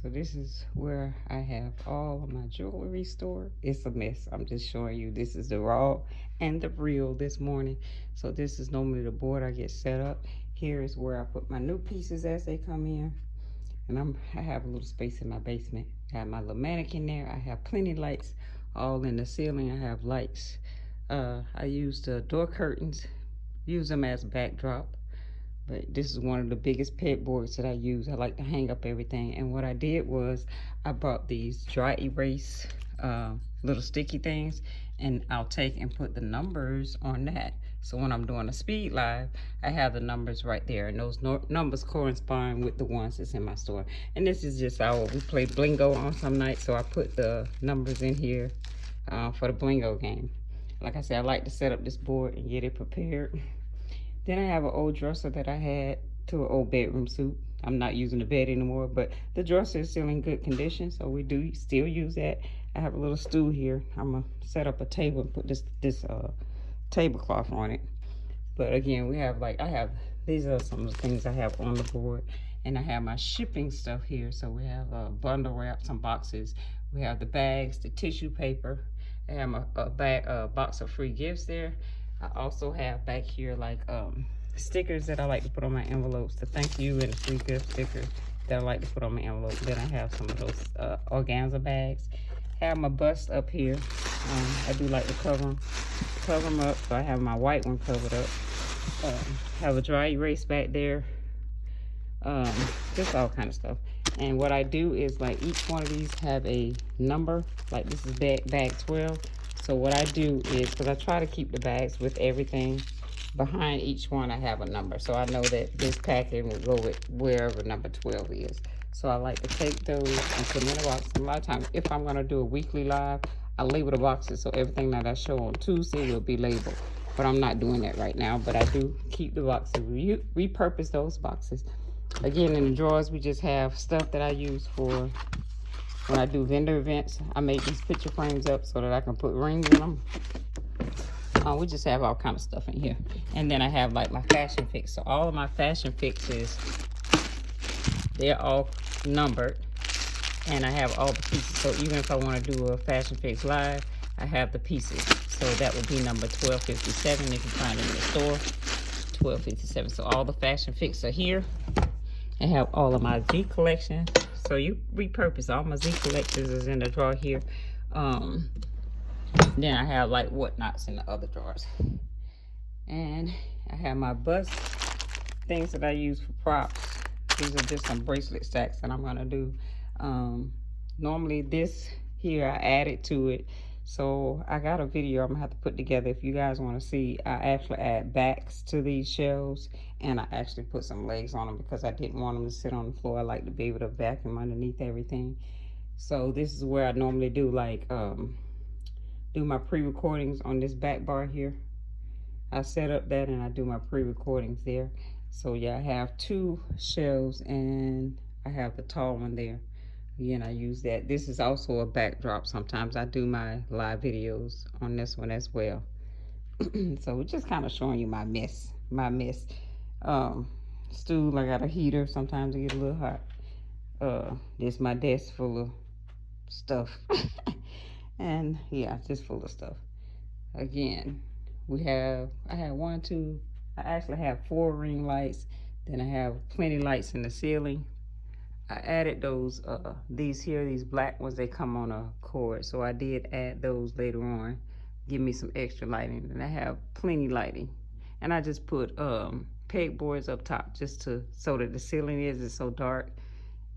So this is where I have all of my jewelry stored. It's a mess. I'm just showing you this is the raw and the real this morning. So this is normally the board I get set up. Here is where I put my new pieces as they come in. And I have a little space in my basement. I have my little mannequin there. I have plenty lights all in the ceiling. I have lights. I use the door curtains, use them as backdrop. But this is one of the biggest pegboards that I use. I like to hang up everything. And what I did was I bought these dry erase little sticky things, and I'll take and put the numbers on that. So when I'm doing a speed live, I have the numbers right there, and those numbers correspond with the ones that's in my store. And this is just how we play Blingo on some nights, so I put the numbers in here for the Blingo game. Like I said, I like to set up this board and get it prepared. Then I have an old dresser that I had to an old bedroom suite. I'm not using the bed anymore, but the dresser is still in good condition, so we do still use that. I have a little stool here. I'm gonna set up a table and put this tablecloth on it. But again, we have these are some of the things I have on the board, and I have my shipping stuff here. So we have a bundle wrap, some boxes. We have the bags, the tissue paper. I have a box of free gifts there. I also have back here stickers that I like to put on my envelopes, the thank you and the free gift stickers that I like to put on my envelope. Then I have some of those organza bags. Have my bust up here. I do like to cover them up, so I have my white one covered up. Have a dry erase back there. Just all kind of stuff. And what I do is each one of these have a number. Like this is bag 12. So what I do is, because I try to keep the bags with everything, behind each one I have a number. So I know that this package will go with wherever number 12 is. So I like to take those and put them in a box. A lot of times, if I'm going to do a weekly live, I label the boxes so everything that I show on Tuesday will be labeled. But I'm not doing that right now. But I do keep the boxes, repurpose those boxes. Again, in the drawers, we just have stuff that I use for when I do vendor events. I make these picture frames up so that I can put rings in them. We just have all kind of stuff in here. And then I have my fashion fix. So all of my fashion fixes, they're all numbered. And I have all the pieces. So even if I want to do a fashion fix live, I have the pieces. So that would be number 1257 if you find it in the store. 1257. So all the fashion fix are here. I have all of my Z collection. So you repurpose all my Z collections is in the drawer here. Then I have whatnots in the other drawers. And I have my bust things that I use for props. These are just some bracelet stacks that I'm gonna do. Normally this here I added to it. So I got a video I'm gonna have to put together if you guys want to see. I actually add backs to these shelves, and I actually put some legs on them because I didn't want them to sit on the floor. I like to be able to vacuum underneath everything. So this is where I normally do do my pre-recordings on this back bar here. I set up that and I do my pre-recordings there. So yeah, I have two shelves and I have the tall one there. Again, I use that. This is also a backdrop. Sometimes I do my live videos on this one as well. So we're just kind of showing you my mess. Stool, I got a heater. Sometimes it gets a little hot. This is my desk full of stuff. And yeah, just full of stuff. Again, I actually have 4 ring lights. Then I have plenty lights in the ceiling. I added those, these black ones, they come on a cord. So I did add those later on, give me some extra lighting. And I have plenty lighting. And I just put pegboards up top so that the ceiling is so dark.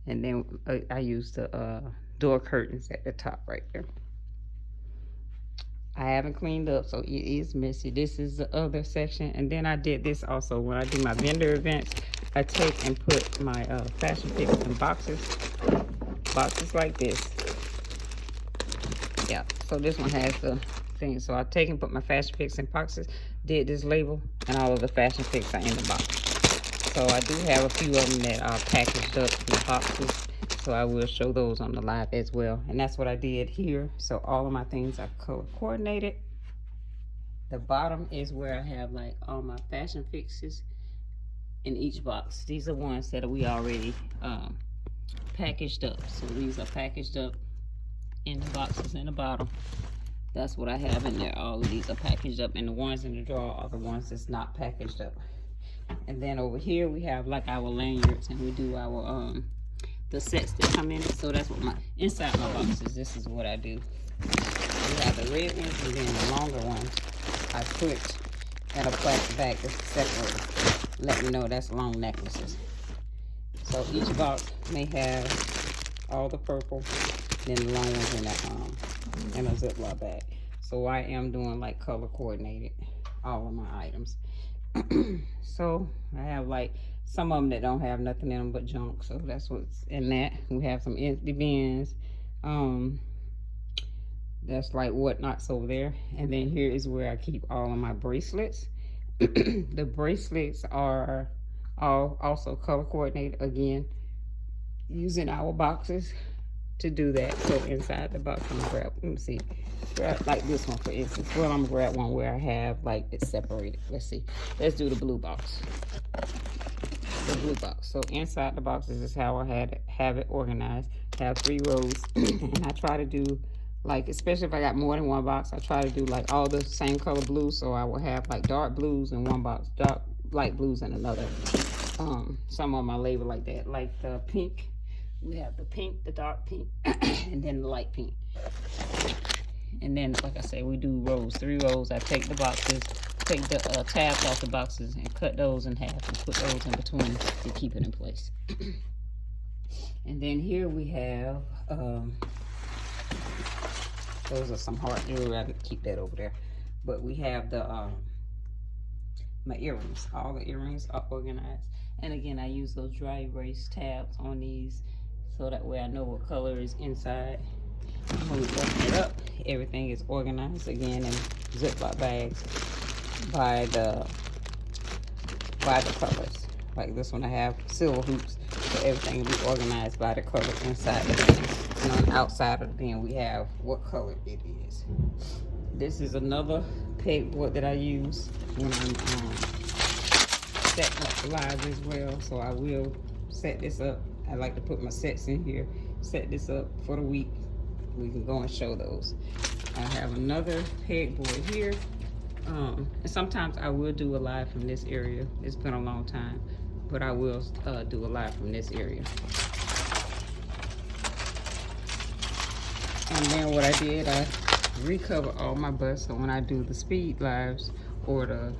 And then I use the door curtains at the top right there. I haven't cleaned up, so it is messy. This is the other section. And then I did this also when I do my vendor events. I take and put my fashion picks in boxes like this. Yeah, so this one has the thing. So I take and put my fashion picks in boxes, did this label, and all of the fashion picks are in the box. So I do have a few of them that are packaged up in the boxes. So I will show those on the live as well. And that's what I did here. So all of my things are color coordinated. The bottom is where I have all my fashion fixes in each box. These are ones that we already packaged up. So these are packaged up in the boxes in the bottom. That's what I have in there. All of these are packaged up, and the ones in the drawer are the ones that's not packaged up. And then over here we have like our lanyards, and we do our the sets that come in it. So that's what my inside my boxes. This is what I do. We have the red ones, and then the longer ones I put in a plastic bag that's separated. Let me know that's long necklaces. So each box may have all the purple, then the long ones in a Ziploc bag. So I am doing like color coordinated all of my items. So I have like some of them that don't have nothing in them but junk. So that's what's in that. We have some empty bins. That's like whatnots over there. And then here is where I keep all of my bracelets. The bracelets are all also color coordinated, again, using our boxes to do that. So inside the box, I'm gonna grab like this one for instance. Well, I'm gonna grab one where I have like it separated. Let's see. Let's do the blue box. The blue box. So inside the boxes is how I have it organized. I have 3 rows, and I try to do like, especially if I got more than one box, I try to do like all the same color blues. So I will have like dark blues in one box, dark light blues in another. Some of them I label like that, like the pink. We have the pink, the dark pink, and then the light pink. And then, like I say, we do rows, 3 rows. I take the boxes, take the tabs off the boxes, and cut those in half and put those in between to keep it in place. And then here we have, those are some heart jewelry. I keep that over there. But we have the my earrings. All the earrings are organized. And again, I use those dry erase tabs on these, so that way I know what color is inside. When we open it up, everything is organized again in Ziploc bags by the colors. Like this one, I have silver hoops, so everything will be organized by the color inside the bin. And on the outside of the bin, we have what color it is. This is another pegboard that I use when I'm setting up the lives as well. So I will set this up. I like to put my sets in here, set this up for the week. We can go and show those. I have another pegboard here. And sometimes I will do a live from this area. It's been a long time, but I will do a live from this area. And then what I did, I recover all my busts. So when I do the speed lives or the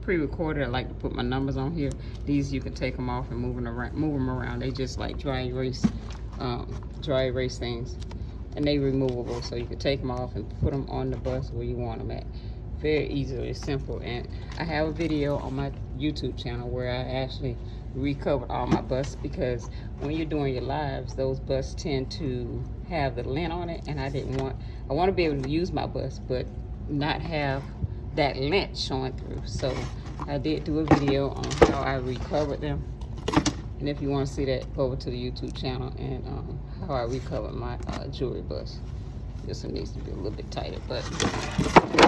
pre-recorded, I like to put my numbers on here. These you can take them off and move them around. They just like dry erase things, and they removable, so you can take them off and put them on the bus where you want them at. Very easily, simple. And I have a video on my YouTube channel where I actually recovered all my busts, because when you're doing your lives, those busts tend to have the lint on it, and I want to be able to use my bust but not have that lint showing through. So I did do a video on how I recovered them, and if you want to see that, go over to the YouTube channel and how I recovered my jewelry bust. This one needs to be a little bit tighter, but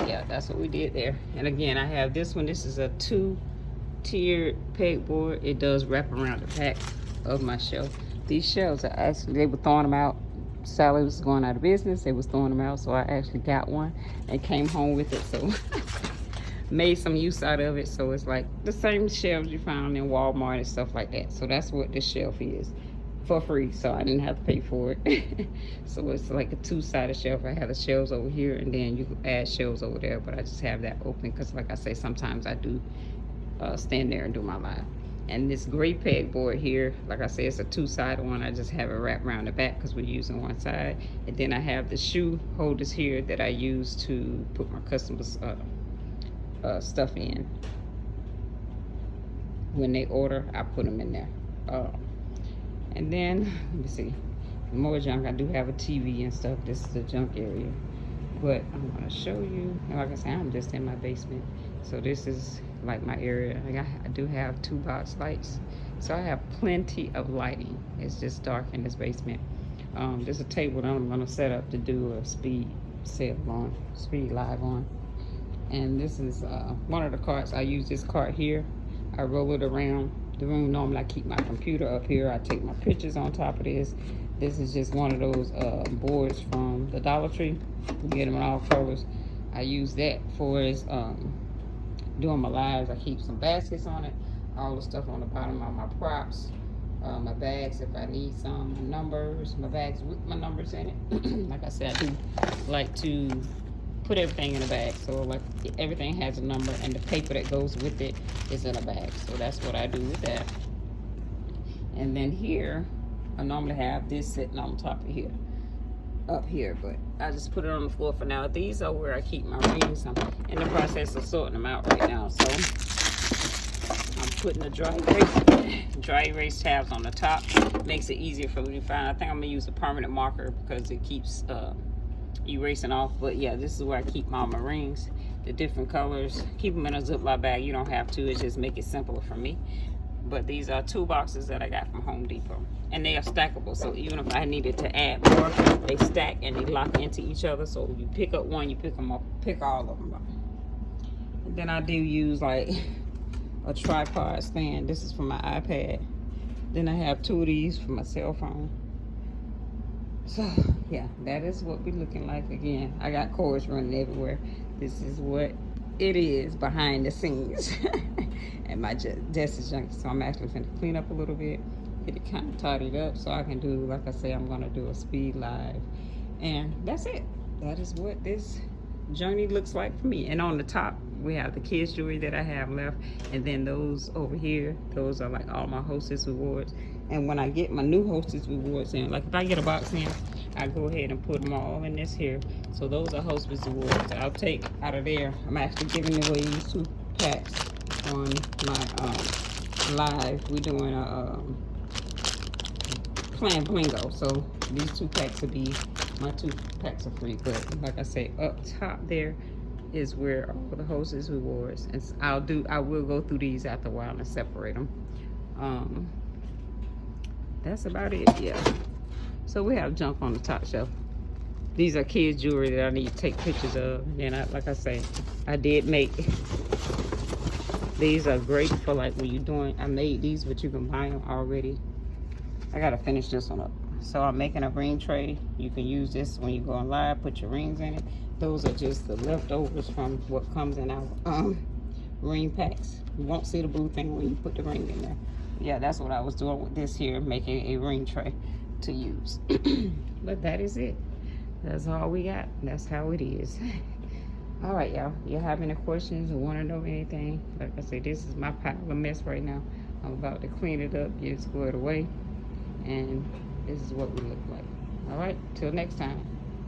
yeah, that's what we did there. And again, I have this one. This is a 2-tiered pegboard. It does wrap around the back of my shelf. These shelves are actually, they were throwing them out. Sally was going out of business. They was throwing them out, so I actually got one and came home with it. So made some use out of it. So it's like the same shelves you found in Walmart and stuff like that. So that's what this shelf is, for free. So I didn't have to pay for it. So it's like a 2-sided shelf. I have the shelves over here, and then you can add shelves over there, but I just have that open because, like I say, sometimes I do stand there and do my live. And this gray pegboard here, like I said, it's a 2-sided one. I just have it wrapped around the back because we're using one side. And then I have the shoe holders here that I use to put my customers' stuff in. When they order, I put them in there. And then, let me see, more junk. I do have a TV and stuff. This is the junk area. But I'm going to show you, like I said, I'm just in my basement. So this is like my area. I do have 2 box lights. So I have plenty of lighting. It's just dark in this basement. There's a table that I'm going to set up to do a speed live on. And this is one of the carts. I use this cart here. I roll it around the room. Normally I keep my computer up here. I take my pictures on top of this. This is just one of those boards from the Dollar Tree. You get them in all colors. I use that for doing my lives. I keep some baskets on it. All the stuff on the bottom are my props. My bags if I need some, my numbers, my bags with my numbers in it. Like I said, I do like to put everything in a bag, so like everything has a number, and the paper that goes with it is in a bag. So that's what I do with that. And then here I normally have this sitting on top of here, up here, but I just put it on the floor for now. These are where I keep my rings. I'm in the process of sorting them out right now, so I'm putting the dry erase tabs on the top. Makes it easier for me to find. I think I'm gonna use a permanent marker because it keeps erasing off. But yeah, this is where I keep all my rings, the different colors. Keep them in a Ziploc bag. You don't have to. It just make it simpler for me. But these are 2 boxes that I got from Home Depot, and they are stackable. So even if I needed to add more, they stack and they lock into each other. So you pick up one, you pick them up, pick all of them up. And then I do use like a tripod stand. This is for my iPad. Then I have 2 of these for my cell phone. So yeah, that is what we're looking like. Again, I got cords running everywhere. This is what it is behind the scenes. And my desk is junky, so I'm actually going to clean up a little bit, get it kind of tidied up so I can do, like I say, I'm going to do a speed live. And that's it. That is what this journey looks like for me. And on the top, we have the kids jewelry that I have left, and then those over here, those are like all my hostess rewards. And when I get my new hostess rewards in, like if I get a box in, I go ahead and put them all in this here. So those are hostess rewards. I'll take out of there. I'm actually giving away these 2 packs on my live. We're doing a plan blingo, so these 2 packs will be my 2 packs are free. But like I say, up top there is where all the hostess rewards, and I will go through these after a while and separate them. That's about it. Yeah, so we have junk on the top shelf. These are kids jewelry that I need to take pictures of. And like I say, I did make these. Are great for like when you're doing, I made these, but you can buy them already. I gotta finish this one up. So I'm making a ring tray. You can use this when you go on live, put your rings in it. Those are just the leftovers from what comes in our ring packs. You won't see the blue thing when you put the ring in there. Yeah, that's what I was doing with this here, making a ring tray to use. But that is it. That's all we got. That's how it is. All right, y'all. You have any questions or want to know anything? Like I said, this is my pile of mess right now. I'm about to clean it up, get it squared away, and this is what we look like. All right, till next time.